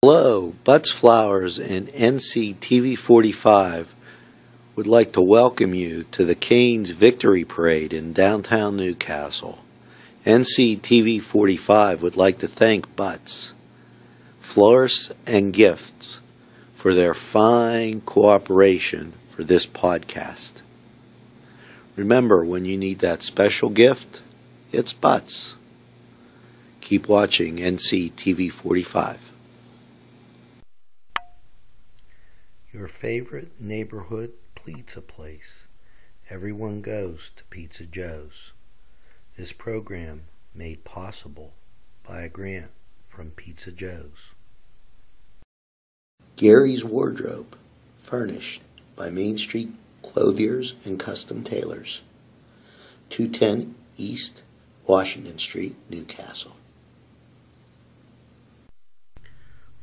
Hello, Butts Flowers and NCTV45 would like to welcome you to the Canes Victory Parade in downtown Newcastle. NCTV45 would like to thank Butts, Florists and Gifts for their fine cooperation for this podcast. Remember, when you need that special gift, it's Butts. Keep watching NCTV45. Your favorite neighborhood pizza place. Everyone goes to Pizza Joe's. This program made possible by a grant from Pizza Joe's. Gary's Wardrobe, furnished by Main Street Clothiers and Custom Tailors, 210 East Washington Street, Newcastle.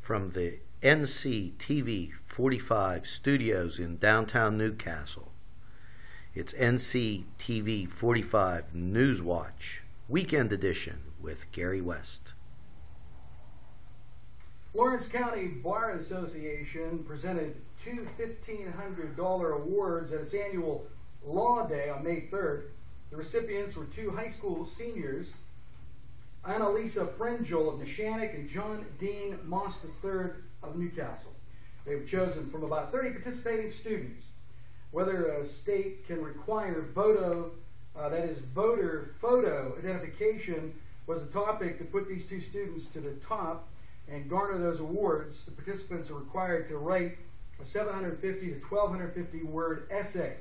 From the NCTV45 studios in downtown Newcastle, it's NCTV45 Newswatch Weekend Edition with Gary West. Lawrence County Bar Association presented two $1,500 awards at its annual Law Day on May 3rd. The recipients were two high school seniors, Annalisa Frangel of Neshannock and John Dean Moss III of Newcastle. They were chosen from about 30 participating students. Whether a state can require voter photo identification was the topic that put these two students to the top and garner those awards. The participants are required to write a 750 to 1,250 word essay.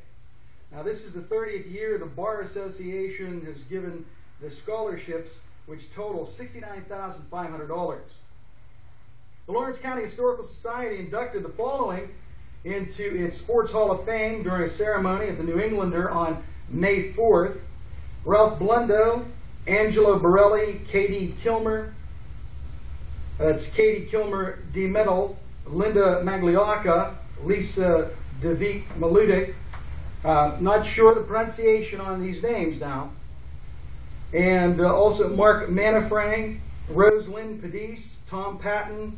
Now, this is the 30th year the Bar Association has given the scholarships, which total $69,500. The Lawrence County Historical Society inducted the following into its Sports Hall of Fame during a ceremony at the New Englander on May 4th. Ralph Blundo, Angelo Borelli, Katie Kilmer, that's Katie Kilmer D. Metal, Linda Magliocca, Lisa DeViek Maludik. Not sure the pronunciation on these names now. And also Mark Manafrang, Rose Lynn Padis, Tom Patton,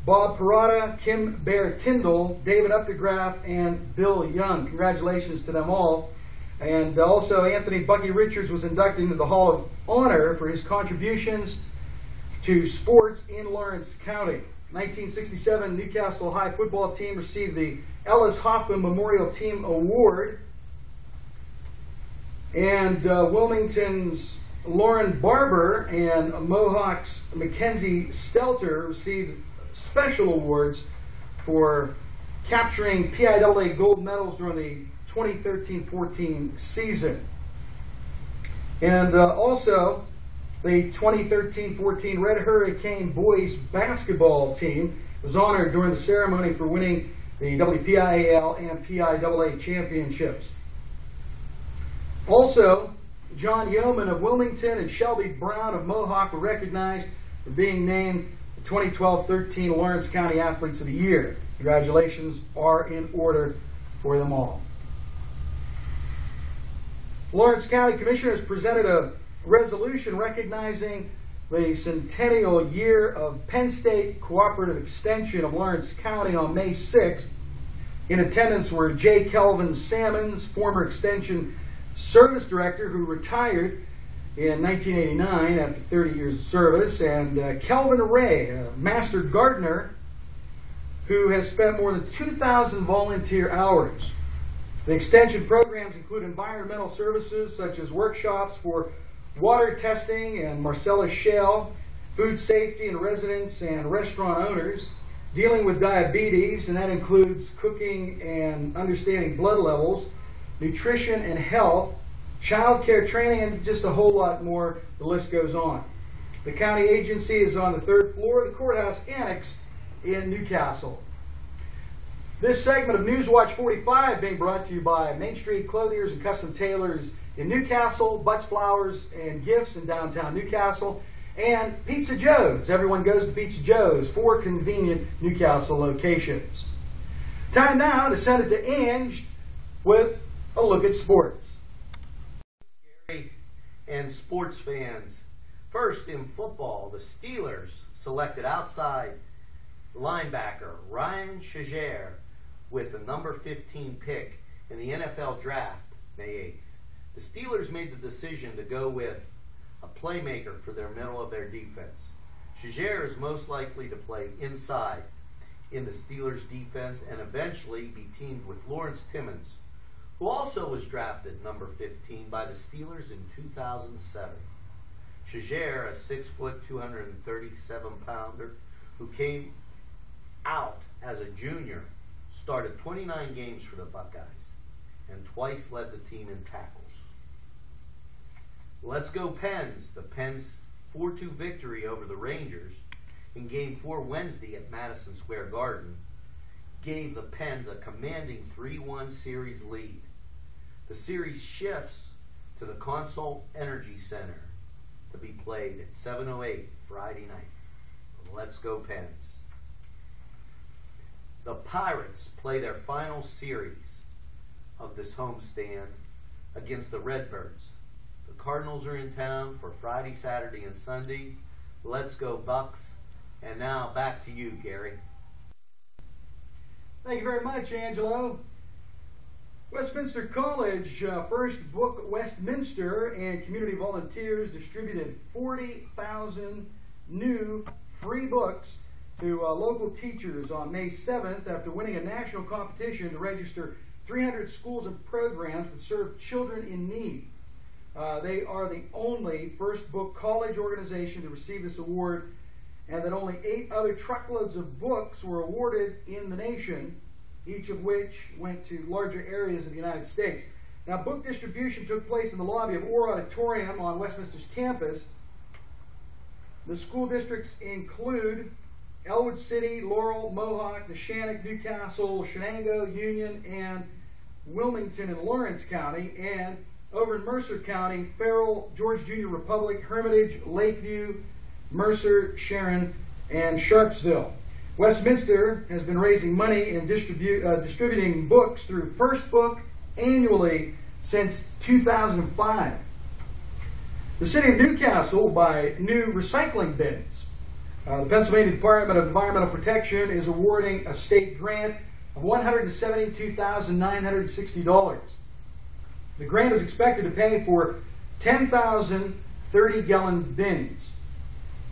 Bob Parada, Kim Bear Tyndall, David Updegraff, and Bill Young. Congratulations to them all. And also Anthony Bucky Richards was inducted into the Hall of Honor for his contributions to sports in Lawrence County. 1967 Newcastle High football team received the Ellis Hoffman Memorial Team Award. And Wilmington's Lauren Barber and Mohawk's Mackenzie Stelter received special awards for capturing PIAA gold medals during the 2013-14 season. And also, the 2013-14 Red Hurricane boys basketball team was honored during the ceremony for winning the WPIAL and PIAA championships. Also, John Yeoman of Wilmington and Shelby Brown of Mohawk were recognized for being named the 2012-13 Lawrence County Athletes of the Year. Congratulations are in order for them all. Lawrence County Commissioners presented a resolution recognizing the centennial year of Penn State Cooperative Extension of Lawrence County on May 6th. In attendance were J. Kelvin Sammons, former Extension Service Director who retired in 1989 after 30 years of service, and Kelvin Ray, a Master Gardener who has spent more than 2,000 volunteer hours. The extension programs include environmental services such as workshops for water testing and Marcellus Shale, food safety in residents and restaurant owners, dealing with diabetes, and that includes cooking and understanding blood levels, nutrition and health, child care training, and just a whole lot more. The list goes on. The county agency is on the 3rd floor of the courthouse annex in Newcastle. This segment of Newswatch 45 being brought to you by Main Street Clothiers and Custom Tailors in Newcastle, Butts Flowers and Gifts in downtown Newcastle, and Pizza Joe's. Everyone goes to Pizza Joe's, 4 convenient Newcastle locations. Time now to send it to Ange with a look at sports. Gary and sports fans. First in football, the Steelers selected outside linebacker Ryan Shazier with the number 15 pick in the NFL draft May 8th. The Steelers made the decision to go with a playmaker for their middle of their defense. Shazier is most likely to play inside in the Steelers defense and eventually be teamed with Lawrence Timmons, who also was drafted number 15 by the Steelers in 2007. Shazier, a 6-foot, 237-pounder who came out as a junior, started 29 games for the Buckeyes and twice led the team in tackles. Let's go Pens. The Pens' 4-2 victory over the Rangers in Game 4 Wednesday at Madison Square Garden gave the Pens a commanding 3-1 series lead. The series shifts to the Consol Energy Center to be played at 7:08 Friday night. Let's go Pens. The Pirates play their final series of this homestand against the Redbirds. The Cardinals are in town for Friday, Saturday, and Sunday. Let's go Bucks. And now back to you, Gary. Thank you very much, Angelo. Westminster College, First Book Westminster, and community volunteers distributed 40,000 new free books to local teachers on May 7th after winning a national competition to register 300 schools and programs that serve children in need. They are the only First Book College organization to receive this award, and that only 8 other truckloads of books were awarded in the nation, each of which went to larger areas of the United States. Now, book distribution took place in the lobby of Orr Auditorium on Westminster's campus. The school districts include Elwood City, Laurel, Mohawk, Neshannock, Newcastle, Shenango, Union, and Wilmington in Lawrence County, and over in Mercer County, Farrell, George Junior Republic, Hermitage, Lakeview, Mercer, Sharon, and Sharpsville. Westminster has been raising money and distributing books through First Book annually since 2005. The City of Newcastle will buy new recycling bins. The Pennsylvania Department of Environmental Protection is awarding a state grant of $172,960. The grant is expected to pay for 10,000 30-gallon bins.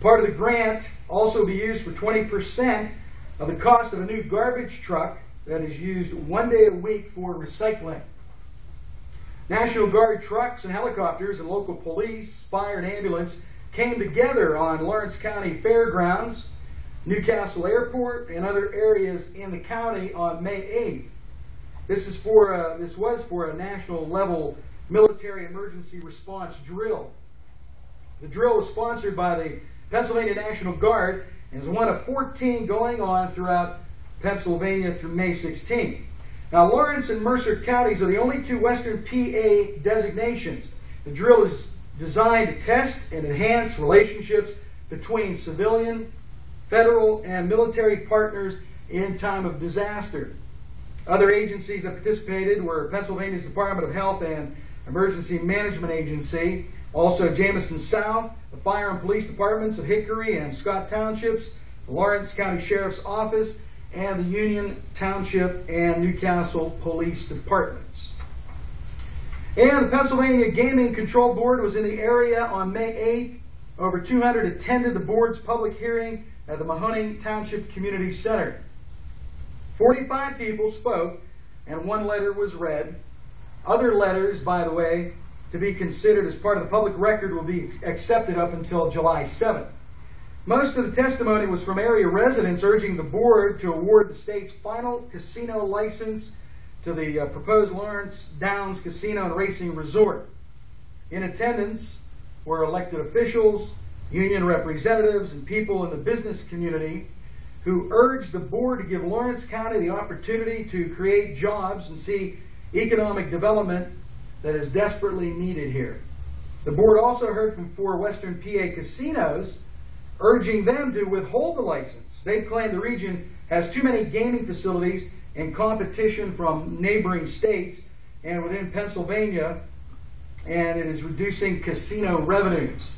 Part of the grant also be used for 20% of the cost of a new garbage truck that is used 1 day a week for recycling. National Guard trucks and helicopters and local police, fire, and ambulance came together on Lawrence County Fairgrounds, Newcastle Airport, and other areas in the county on May 8th. This was for a national level military emergency response drill. The drill was sponsored by the Pennsylvania National Guard and is one of 14 going on throughout Pennsylvania through May 16th. Now, Lawrence and Mercer counties are the only 2 Western PA designations. The drill is designed to test and enhance relationships between civilian, federal, and military partners in time of disaster. Other agencies that participated were Pennsylvania's Department of Health and Emergency Management Agency, also Jameson South, the Fire and Police Departments of Hickory and Scott Townships, the Lawrence County Sheriff's Office, and the Union Township and Newcastle Police Departments. And the Pennsylvania Gaming Control Board was in the area on May 8th. Over 200 attended the board's public hearing at the Mahoning Township Community Center. 45 people spoke, and 1 letter was read. Other letters, by the way, to be considered as part of the public record will be accepted up until July 7th. Most of the testimony was from area residents urging the board to award the state's final casino license to the proposed Lawrence Downs Casino and Racing Resort. In attendance were elected officials, union representatives, and people in the business community who urged the board to give Lawrence County the opportunity to create jobs and see economic development that is desperately needed here. The board also heard from 4 Western PA casinos, urging them to withhold the license. They claim the region has too many gaming facilities and competition from neighboring states and within Pennsylvania, and it is reducing casino revenues.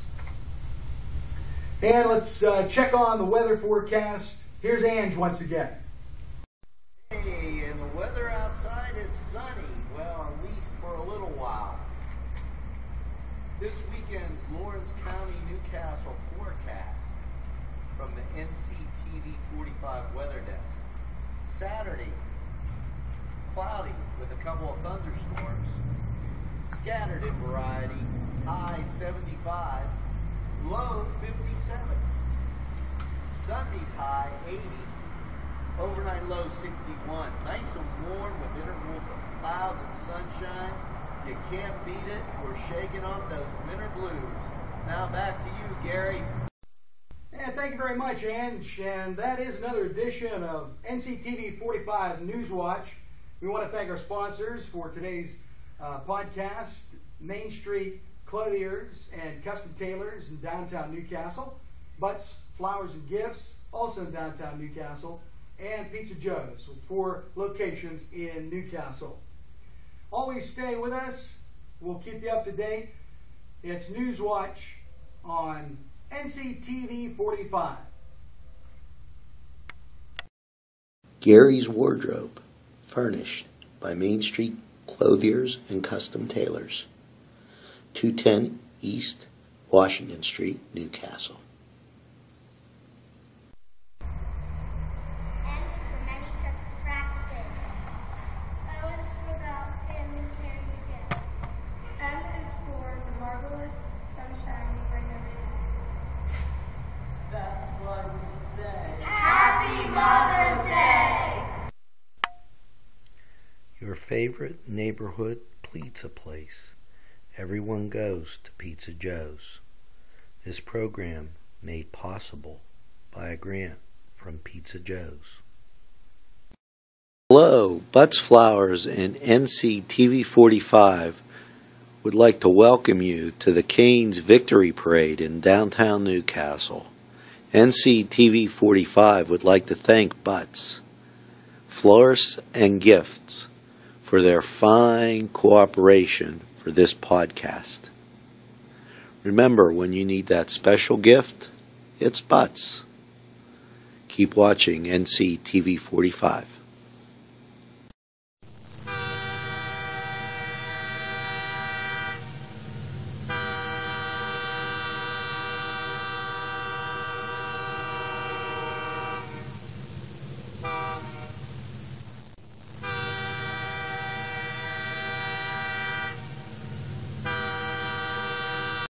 And let's check on the weather forecast Here's Ange once again. Hey, and the weather outside is sunny. Well, at least for a little while. This weekend's Lawrence County Newcastle forecast from the NCTV45 weather desk. Saturday, cloudy with a couple of thunderstorms. Scattered in variety, high 75, low 57. Sunday's high 80, overnight low 61. Nice and warm with intervals of clouds and sunshine. You can't beat it. We're shaking off those winter blues. Now back to you, Gary. And thank you very much, Ange. And that is another edition of NCTV 45 Newswatch. We want to thank our sponsors for today's podcast, Main Street Clothiers and Custom Tailors in downtown Newcastle, Butts, Flowers and Gifts, also in downtown Newcastle, and Pizza Joe's with 4 locations in Newcastle. Always stay with us. We'll keep you up to date. It's Newswatch on NCTV 45. Gary's Wardrobe, furnished by Main Street Clothiers and Custom Tailors, 210 East Washington Street, Newcastle. M is for many trips to practices. O is for about family caring together. M is for the marvelous sunshine you bring them in. That's what we say. Happy Mother's Day! Your favorite neighborhood pizza place. Everyone goes to Pizza Joe's. This program made possible by a grant from Pizza Joe's. Hello, Butts Flowers and NCTV45 would like to welcome you to the Canes Victory Parade in downtown Newcastle. NCTV45 would like to thank Butts, Florists and Gifts for their fine cooperation for this podcast. Remember, when you need that special gift, it's Butts. Keep watching NCTV45.